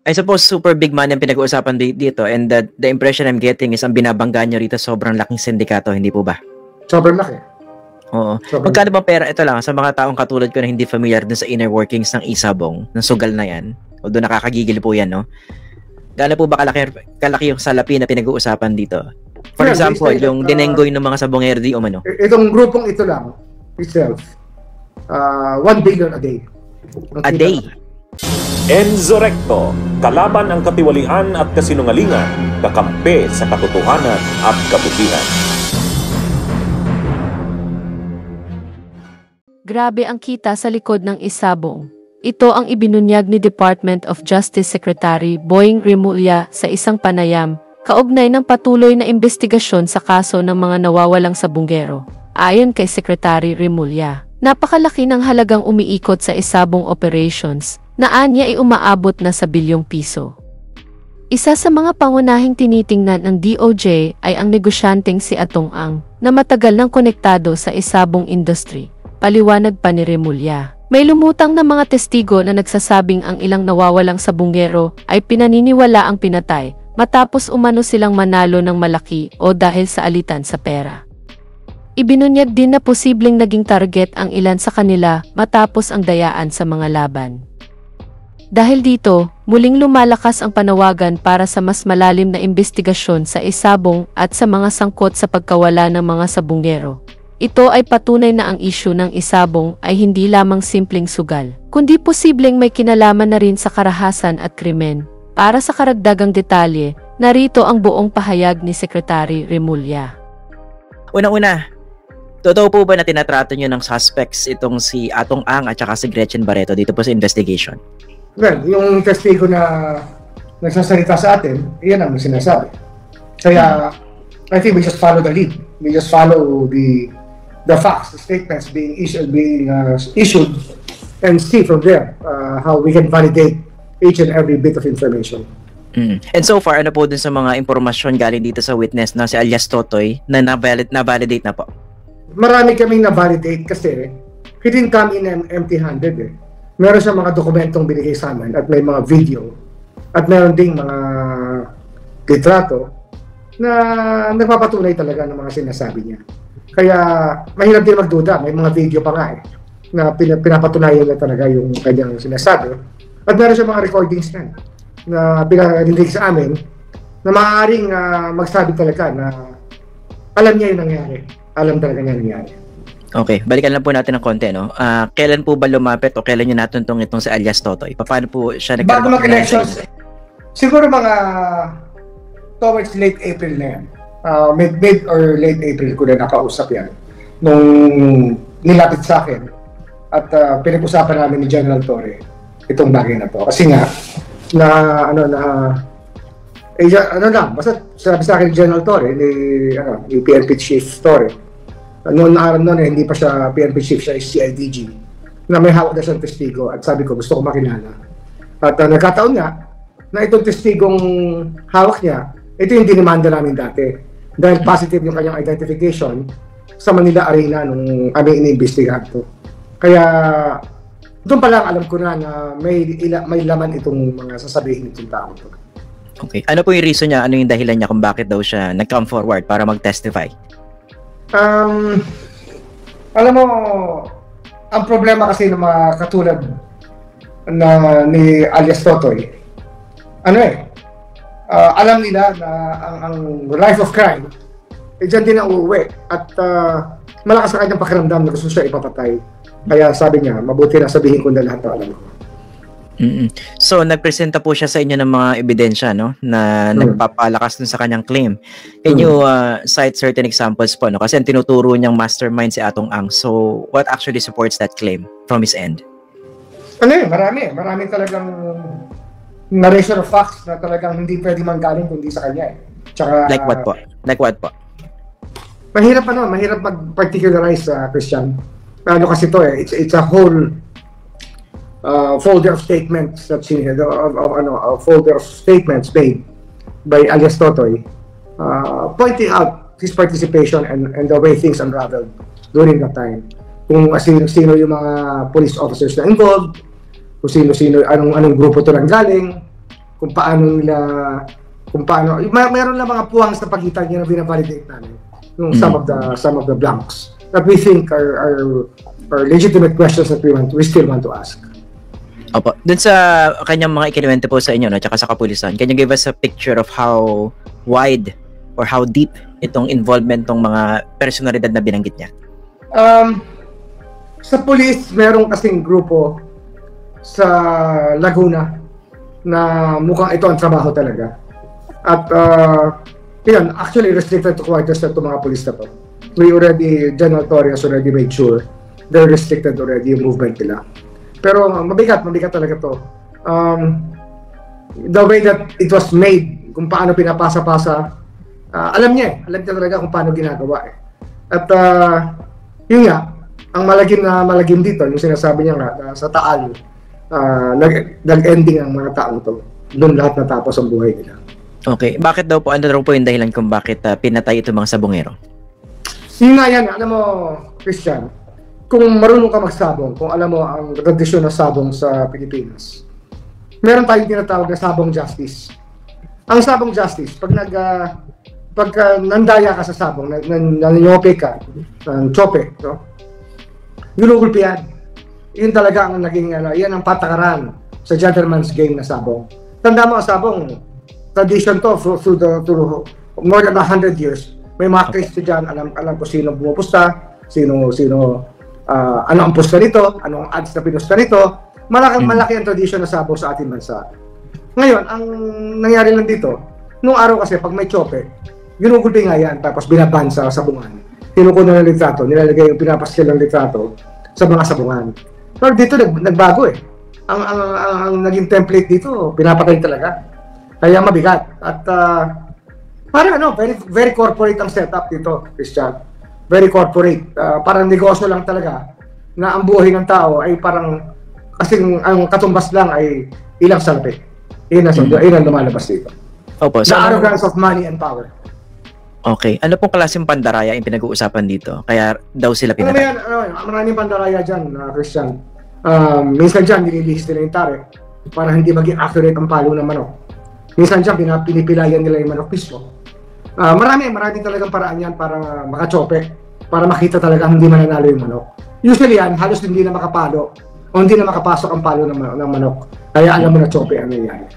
I suppose super big money ang pinag-uusapan dito, and the impression I'm getting is ang binabangga nyo rito sobrang laking sindikato, hindi po ba? Sobrang laki. Oo. Magkano ba pera? Ito lang, sa mga taong katulad ko na hindi familiar dun sa inner workings ng Isabong, ng sugal na yan, although nakakagigil po yan, no? Gaano po ba kalaki yung salapi na pinag-uusapan dito? For example, yung dinenggoy ng mga sabongero di umano. Itong grupong ito lang, itself, 1 billion a day. A day? Enzo Recto, kalaban ang katiwalian at kasinungalingan, kakampi sa katotohanan at kabutihan. Grabe ang kita sa likod ng Isabong. Ito ang ibinunyag ni Department of Justice Secretary Boying Remulla sa isang panayam, kaugnay ng patuloy na investigasyon sa kaso ng mga nawawalang sabongero. Ayon kay Secretary Remulla, napakalaki ng halagang umiikot sa Isabong operations, na anya ay umaabot na sa bilyong piso. Isa sa mga pangunahing tinitingnan ng DOJ ay ang negosyanteng si Atong Ang, na matagal nang konektado sa Isabong industry. Paliwanag pa ni Remulla. May lumutang na mga testigo na nagsasabing ang ilang nawawalang sabongero ay pinaniniwala ang pinatay matapos umano silang manalo ng malaki o dahil sa alitan sa pera. Ibinunyag din na posibleng naging target ang ilan sa kanila matapos ang dayaan sa mga laban. Dahil dito, muling lumalakas ang panawagan para sa mas malalim na investigasyon sa Isabong at sa mga sangkot sa pagkawala ng mga sabongero. Ito ay patunay na ang isyu ng Isabong ay hindi lamang simpleng sugal, kundi posibleng may kinalaman na rin sa karahasan at krimen. Para sa karagdagang detalye, narito ang buong pahayag ni Secretary Remulla. Una-una, totoo po ba na tinatrato nyo ng suspects itong si Atong Ang at saka si Gretchen Barreto dito po sa investigation? Well, yung testigo na nagsasalita sa atin, iyan ang sinasabi. Kaya, I think we just follow the lead. We just follow the facts, the statements being issued, and see from there how we can validate each and every bit of information. And so far, ano po dun sa mga impormasyon galing dito sa witness na si alias Totoy na na-validate na po? Marami kaming na-validate kasi he didn't come in empty-handed eh. Meron siya mga dokumentong binigay sa amin at may mga video at meron ding mga litrato na nagpapatunay talaga ng mga sinasabi niya. Kaya mahirap din magduda, may mga video pa nga eh na pinapatunayan na talaga yung kanyang sinasabi. At meron siya mga recordings na pinarinig sa amin na maaaring magsabi talaga na alam niya yung nangyari. Alam talaga niya nangyari. Okay, balikan lang po natin ng konti, no? Kailan po ba lumapit o kailan nyo natuntong itong si alias Totoy? Paano po siya nagkaroon? Bago mag-elections, siguro mga towards late April na yan. Mid or late April ko na nakausap yan. Nung nilapit sa akin at pinag-usapan namin ni General Torre itong bagay na to. Kasi nga, basta sabi sa akin ni General Torre, ni PNP Chief Torre, noon araw noon hindi pa siya PNP chief, siya is CIDG, na may hawak na siyang testigo at sabi ko gusto ko makilala. At nagkataon nga na itong testigong hawak niya, ito yung dinimanda namin dati dahil positive yung kanyang identification sa Manila Arena nung aming iniimbestigahan to. Kaya doon pa lang alam ko na may laman itong mga sasabihin itong tao to. Okay. Ano po yung reason niya? Ano yung dahilan niya kung bakit daw siya nag-come forward para mag-testify? Alam mo, ang problema kasi ng mga katulad na ni alias Totoy, alam nila na ang life of crime, dyan din ang uuwi. At malakas sa kanyang pakiramdam na gusto siya ipapatay. Kaya sabi niya, mabuti na sabihin ko na lahat ng alam ko. So, nagpresenta po siya sa inyo ng mga ebidensya, no? Na nagpapalakas dun sa kanyang claim. Can you cite certain examples po, no? Kasi ang tinuturo niyang mastermind si Atong Ang. So, what actually supports that claim from his end? Marami talagang narration of facts na talagang hindi pwede manggaling kundi sa kanya eh. Tsaka, like what po? Mahirap mag-particularize, Christian. Kasi to eh, it's a whole folder of statements that's in here, a folder of statements made by alias Totoy, pointing out his participation and the way things unraveled during that time. Kung sino yung mga police officers na involved, kung sino anong grupo to nang galing, kung paano meron lang mga puwang sa pagitan niya na binavalidate namin yung some of the blanks that we think are legitimate questions that we still want to ask. Opo. Dun sa kanyang mga ikinuwento po sa inyo, no, tsaka sa kapulisan, can you give us a picture of how wide or how deep itong involvement ng mga personalidad na binanggit niya? Sa police, meron kasing grupo sa Laguna na mukhang ito ang trabaho talaga. At yun, actually restricted to quarters na itong mga police na to. General Torres already made sure they're restricted already yung movement nila. Pero mabigat talaga to. The way that it was made, kung paano pinapasa-pasa, alam niya talaga kung paano ginagawa eh. At yun nga, ang malagim dito, yung sinasabi niya nga, sa Taal, nag-ending ang mga taong to. Doon lahat natapos ang buhay nila. Okay. Bakit daw po, ano daw po yung dahilan kung bakit pinatay itong mga sabongero? Yun nga yan, alam mo, Christian, kung marunong ka magsabong, kung alam mo ang tradisyon ng sabong sa Pilipinas, meron tayong tinatawag na sabong justice. Ang sabong justice, pagka nandaya ka sa sabong, nanyope ka, ng chope, no? Ginugulpi yan. Yun talaga ang naging, yan ang patakaran sa gentleman's game na sabong. Tanda mo ang sabong, tradition to through more than 100 years. May mga Christian, alam ko sino pumupusta, ano ang pusta nito, anong ads na pinusta nito. Malaki ang tradition na sabong sa ating bansa. Ngayon, ang nangyari lang dito, nung araw kasi pag may chope, ginugulpi nga yan, tapos binaban sa sabungan. Kinukuha ng litrato, nilalagay yung pinapaskil ng litrato sa mga sabungan. Pero dito nagbago eh. Ang naging template dito, pinapatay talaga. Kaya mabigat. At parang very, very corporate ang setup dito, Christian. Very corporate. Parang negosyo lang talaga na ang buhay ng tao ay parang kasing ang katumbas lang ay ilang salapi. Yun ang lumalabas dito. Opo. The arrogance of money and power. Okay. Ano pong klaseng pandaraya yung pinag-uusapan dito? Kaya daw sila pinatay? Maraming pandaraya dyan, Christian. Minsan dyan, nililihis nila yung tare para hindi maging accurate ang palo ng manok. Minsan dyan, pinipilayan nila yung manok mismo. Marami talagang paraan yan para makachope, para makita talaga hindi mananalo yung manok. Usually yan, halos hindi na makapalo o hindi na makapasok ang palo ng manok. Kaya alam mo na chope ang nangyayari.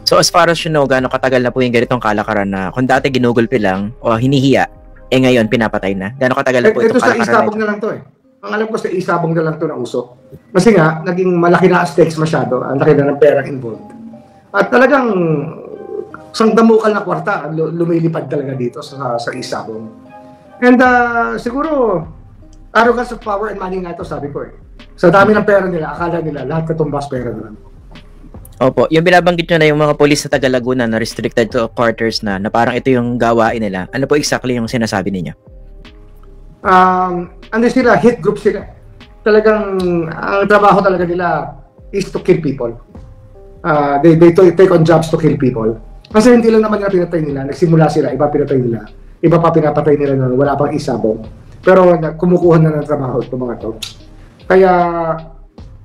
So as far as you know, gaano katagal na po yung ganitong kalakaran na kung dati ginugulpi lang o hinihiya, ngayon pinapatay na? Gaano katagal na po itong kalakaran na ito? Ito sa isabong na lang to eh. Ang alam ko sa isabong na lang to na uso. Kasi nga, naging malaki na stakes masyado. Ang laki na ng pera involved. At talagang isang damukal na kwarta lumilipad talaga dito sa isabong. And siguro, arrogance of power and money nga ito, sabi ko eh. Sa dami ng pera nila, akala nila lahat katumbas pera na lang. Opo, yung binabanggit nyo na yung mga polis sa Taga Laguna na restricted to quarters na parang ito yung gawain nila. Ano po exactly yung sinasabi ninyo? Ano sila, hit group sila. Talagang, ang trabaho talaga nila is to kill people. They take on jobs to kill people. Kasi hindi lang naman nila pinatay nila, nagsimula sila, iba pinatay nila. Iba pa pinapatay nila na wala pang isabong. Pero kumukuha na ng trabaho itong mga to. Kaya,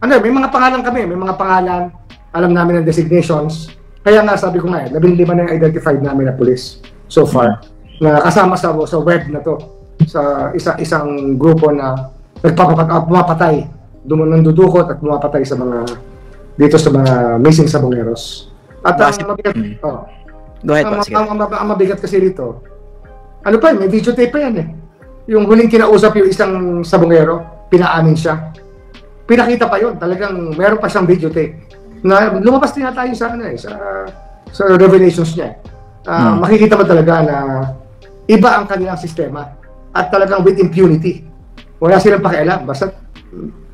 may mga pangalan kami, may mga pangalan, alam namin ang designations. Kaya nga sabi ko nga 15 na yung identified namin na police so far na kasama sa web na to sa isang grupo na pumapatay, nandudukot at pumapatay sa mga dito sa mga missing sabongeros. At ang mabigat, Go ahead, ang mabigat kasi dito, may videotape pa yan eh. Yung huling kinausap yung isang sabongero, pinaamin siya. Pinakita pa yun, talagang meron pa siyang videotape. Na lumabas din na tayo sa revelations niya. Makikita mo talaga na iba ang kanilang sistema at talagang with impunity. Wala silang pakialam, basta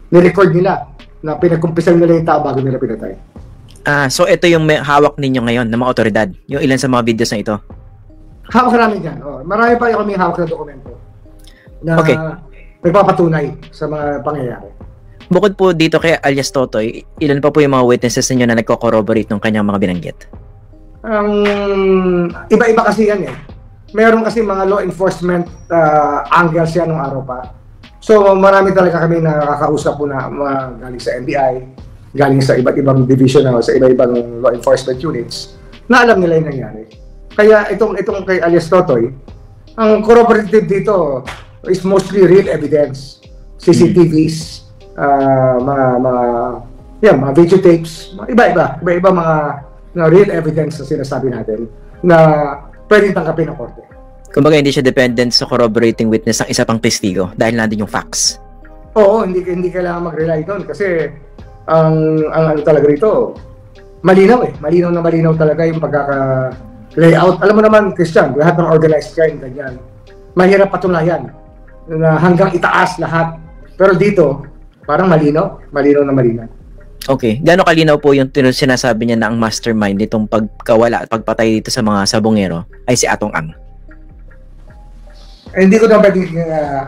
nirecord nila na pinagkumpisan nila yung tao bago nila pinatay. So ito yung hawak ninyo ngayon ng mga otoridad, yung ilan sa mga videos na ito? Hawak namin yan. Marami pa kami hawak na dokumento na nagpapatunay sa mga pangyayari. Bukod po dito kay alias Totoy, ilan pa po yung mga witnesses ninyo na nagko-corroborate ng kanyang mga binanggit? Iba-iba kasi yan eh. Meron kasi mga law enforcement angles yan nung araw pa. So marami talaga kami nakakausap po na mga galing sa NBI, galing sa iba't ibang division o sa iba-ibang law enforcement units na alam nila yung nangyari. Kaya itong kay alias Totoy, ang corroborative dito is mostly real evidence. CCTVs, mga videotapes, iba-iba mga real evidence na sinasabi natin na pwedeng tangkapin ng korte. Kumbaga hindi siya dependent sa corroborating witness ng isa pang testigo dahil nandun yung facts. Oo, hindi kailangan mag-rely doon kasi ang ano talaga rito, malinaw malinaw talaga yung pagkaka-layout. Alam mo naman, Christian, lahat ng organized crime ganyan. Mahirap patunayan na hanggang itaas lahat. Pero dito, parang malinaw na malinaw. Okay. Gaano kalinaw po yung sinasabi niya na ang mastermind nitong pagkawala at pagpatay dito sa mga sabongero ay si Atong Ang? Hindi ko na pwedeng,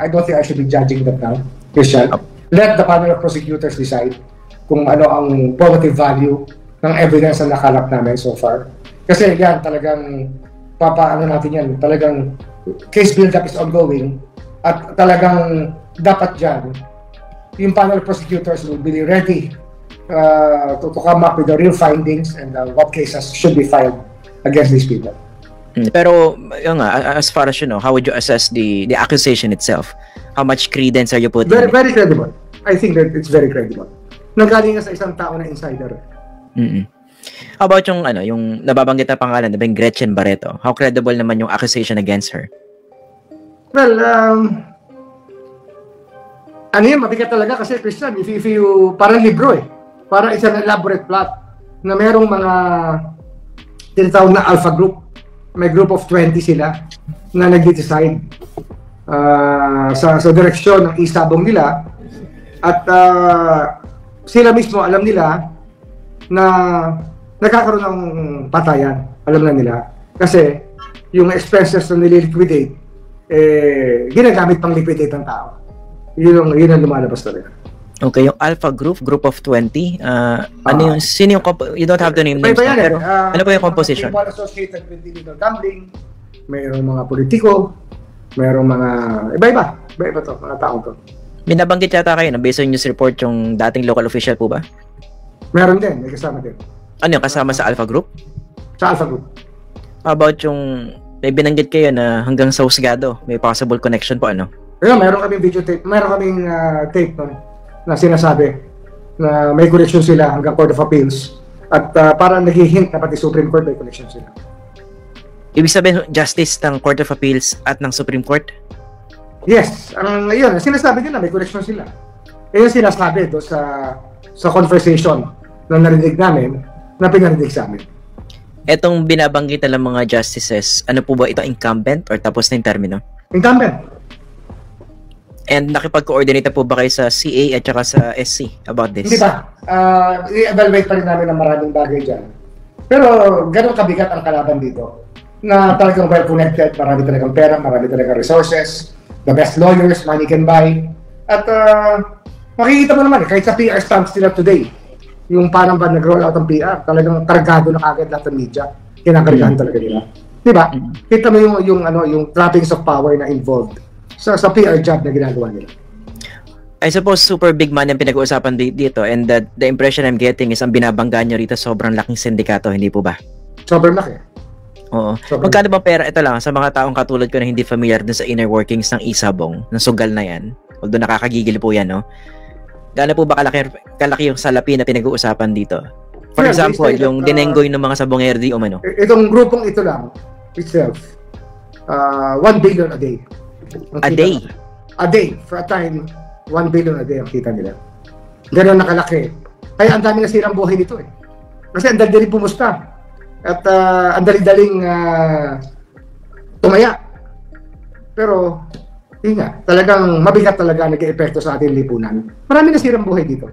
I don't think I should be judging that now, Christian. Let the panel of prosecutors decide kung ano ang positive value ng evidence na nakalap namin so far. Kasi yan, talagang papaano natin yan, talagang case build-up is ongoing at talagang dapat dyan, yung panel of prosecutors will be ready to come up with the real findings and what cases should be filed against these people. Pero yun nga, as far as you know, how would you assess the accusation itself? How much credence are you putting in it? Very credible. I think that it's very credible. Nanggaling sa isang tao na insider. How about yung yung nababanggit na pangalan, na yung Gretchen Barreto? How credible naman yung accusation against her? Well, ano yun, mabigat talaga kasi, Christian, if you parang libro parang isang elaborate plot na merong mga tinatawag na alpha group. May group of 20 sila na nag-decide sa direksyon ng isabong nila at sila mismo alam nila na nagkakaroon ng patayan. Alam na nila. Kasi yung expenses na nililiquidate ginagamit pang liquidate ng tao. Yun ang lumalabas talaga. Okay, yung Alpha Group, group of 20, ano yung, sino yung, you don't have to name names, pero ano po yung composition? People associated with illegal gambling, mayroong mga politiko, mayroong mga, iba-iba to, mga tao to. May nabanggit yata kayo na based on news report yung dating local official po ba? Meron din, may kasama din. Ano yung kasama sa Alpha Group? Sa Alpha Group. How about yung, may binanggit kayo na hanggang sa husgado, may possible connection po, ano? Kaya meron kaming videotape, meron kaming tape na sinasabi na may connection sila hanggang Court of Appeals at parang nag-hint na pati Supreme Court may connection sila. Ibig sabihin, justice ng Court of Appeals at ng Supreme Court? Yes, yun, sinasabi nila may connection sila. Yung sinasabi do sa conversation na narinig namin, na pinarinig sa amin. Etong binabanggit ng mga justices, ano po ba ito, incumbent or tapos na yung termino? Incumbent. And nakipag-coordinate po ba kayo sa CA at saka sa SC about this? Hindi pa. I-evaluate pa rin namin ang maraming bagay dyan. Pero ganun kabigat ang kalaban dito na talagang well-connected, marami talagang pera, marami talagang resources, the best lawyers, money can buy. At makikita mo naman, kahit sa PR stamps nila today, yung parang ba nag-roll out ng PR, talagang kargado na kagad lahat ng media. Kinakargahan talaga nila. Diba? Kita mo yung trappings of power na involved sa PR job na ginagawa nila. I suppose super big money ang pinag-uusapan dito and the impression I'm getting is ang binabangga nyo rito sobrang laking sindikato, hindi po ba? Sobrang laki. Oo. Magkano ba pera? Ito lang, sa mga taong katulad ko na hindi familiar dun sa inner workings ng isabong, ng sugal na yan, although nakakagigil po yan, no? Gaano po ba kalaki yung salapi na pinag-uusapan dito? For example, yung dinenggoy ng mga sabongero di umano. Itong grupong ito lang, itself, 1 billion a day. A day? A day. For a time, 1 billion a day ang kita nila. Ganun nakalaki. Kaya ang dami na silang buhay nito eh. Kasi ang dali-daling pumusta. At ang dali-daling tumaya. Pero, yun nga, talagang mabigat talaga nag-e-epekto sa ating lipunan. Marami na silang buhay dito.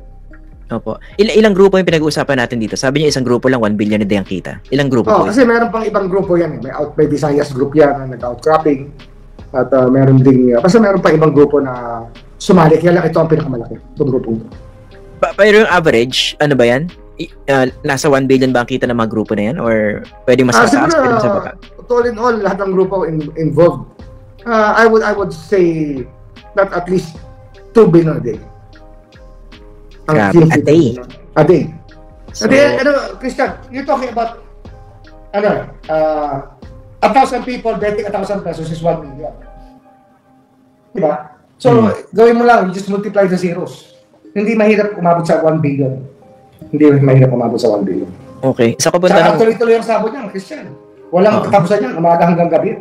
Opo. Ilang grupo yung pinag-uusapan natin dito? Sabi niya isang grupo lang, 1 billion a day ang kita. Ilang grupo po? Kasi meron pang ibang grupo yan. May Visayas group yan na nag-outcropping. At meron ding, basta meron pa ibang grupo na sumali. Kaya lang ito ang pinakamalaki, itong grupo. Pero yung average, ano ba yan? Nasa 1 billion ba ang kita ng mga grupo na yan? Or pwedeng mas mataas, pwedeng mas baba? All in all, lahat ng grupo involved, I would say that at least 2 billion a day. Grabe, a day? a day. So, Christian, you're talking about 1,000 people betting 1,000 pesos is 1 million. Diba? So, gawin mo lang, just multiply the zeros. Hindi mahirap umabot sa 1 billion. Hindi mahirap umabot sa 1 billion. okay. Sa kapunta Saka ng... tuloy-tuloy ang sabot niya, Christian. Walang katapusan niya, umaga hanggang gabi.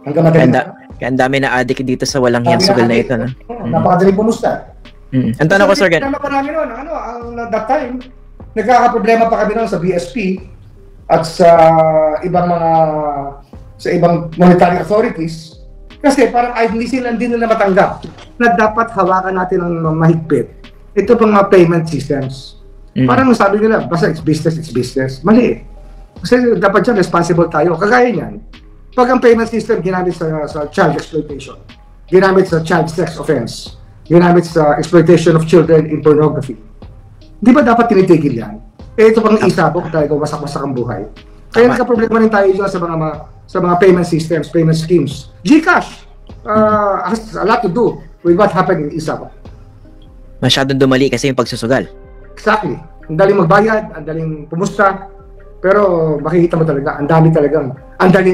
Hanggang madaling araw. Kaya ang dami na addict dito sa walang hiyang sugal na ito. No? Napakadaling pumusta. Ang tanong ko, Sir, Ang naman noon, that time, nagkakaproblema pa kami noon sa BSP at sa ibang monetary authorities kasi parang hindi nila matanggap na dapat hawakan natin ng mahigpit ito pang mga payment systems. Parang sabi nila, basta it's business. Mali. Kasi dapat dyan, responsible tayo. Kagaya niyan, pag ang payment system ginamit sa child exploitation, ginamit sa child sex offense, ginamit sa exploitation of children in pornography, di ba dapat tinitigil yan? Ito pang isabok talaga, wasak-wasak ang buhay. Kaya nagka-problema rin tayo dyan sa mga payment systems, payment schemes. GCash has a lot to do with what happened in Isabong. masyadong dumali kasi yung pagsusugal. Exactly. Ang daling magbayad, ang daling pumusta, pero makikita mo talaga, ang daling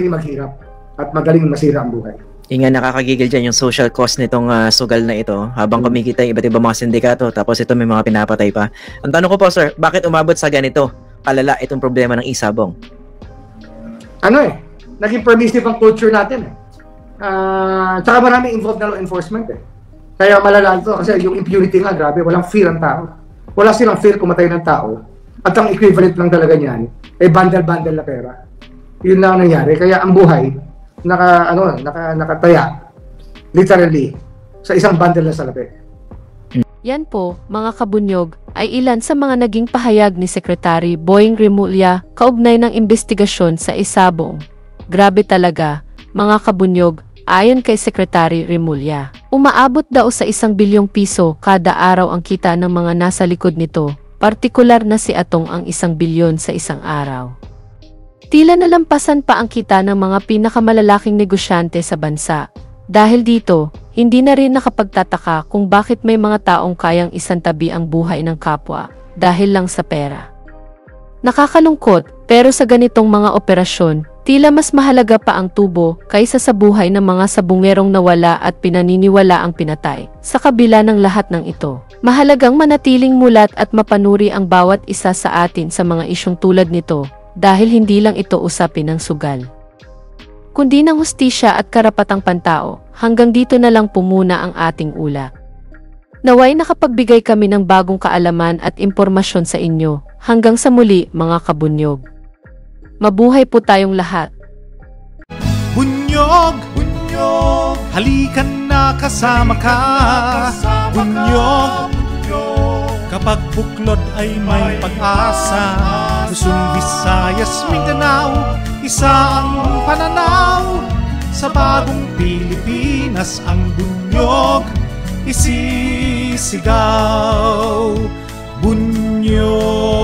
maghirap at madaling masira ang buhay. Yung nga nakakagigil dyan yung social cost nitong sugal na ito habang kumikita yung iba't ibang mga sindikato tapos ito may mga pinapatay pa. Ang tanong ko po, sir, bakit umabot sa ganito kalala itong problema ng Isabong? Naging permissive ang culture natin. Tsaka marami involved na law enforcement Kaya malala ito kasi yung impunity nga, grabe, walang fear ang tao. Wala silang fear kumatay ng tao. At ang equivalent lang talaga niyan, bundle-bundle na pera. Yun lang ang nangyari. Kaya ang buhay, nakataya, literally, sa isang bundle na salapi. Yan po, mga kabunyog, ay ilan sa mga naging pahayag ni Secretary Boying Remulla kaugnay ng investigasyon sa Isabong. Grabe talaga, mga kabunyog, ayon kay Secretary Remulla. Umaabot daw sa 1 bilyong piso kada araw ang kita ng mga nasa likod nito, partikular na si Atong ang 1 bilyon sa isang araw. Tila nalampasan pa ang kita ng mga pinakamalalaking negosyante sa bansa. Dahil dito, hindi na rin nakapagtataka kung bakit may mga taong kayang isantabi ang buhay ng kapwa dahil lang sa pera. Nakakalungkot, pero sa ganitong mga operasyon, tila mas mahalaga pa ang tubo kaysa sa buhay ng mga sabungerong nawala at pinaniniwala ang pinatay. Sa kabila ng lahat ng ito, mahalagang manatiling mulat at mapanuri ang bawat isa sa atin sa mga isyong tulad nito dahil hindi lang ito usapin ng sugal, kundi ng hustisya at karapatang pantao. Hanggang dito na lang po muna ang ating ulat. Naway nakapagbigay kami ng bagong kaalaman at impormasyon sa inyo. Hanggang sa muli, mga kabunyog. Mabuhay po tayong lahat. Bunyog, bunyog, halikan na kasama ka. Bunyog, kapag buklod ay may pag-asa. Luzon, Visayas, Mindanao, isa ang pananaw. Sa bagong Pilipinas ang bunyog isisigaw. Bunyog.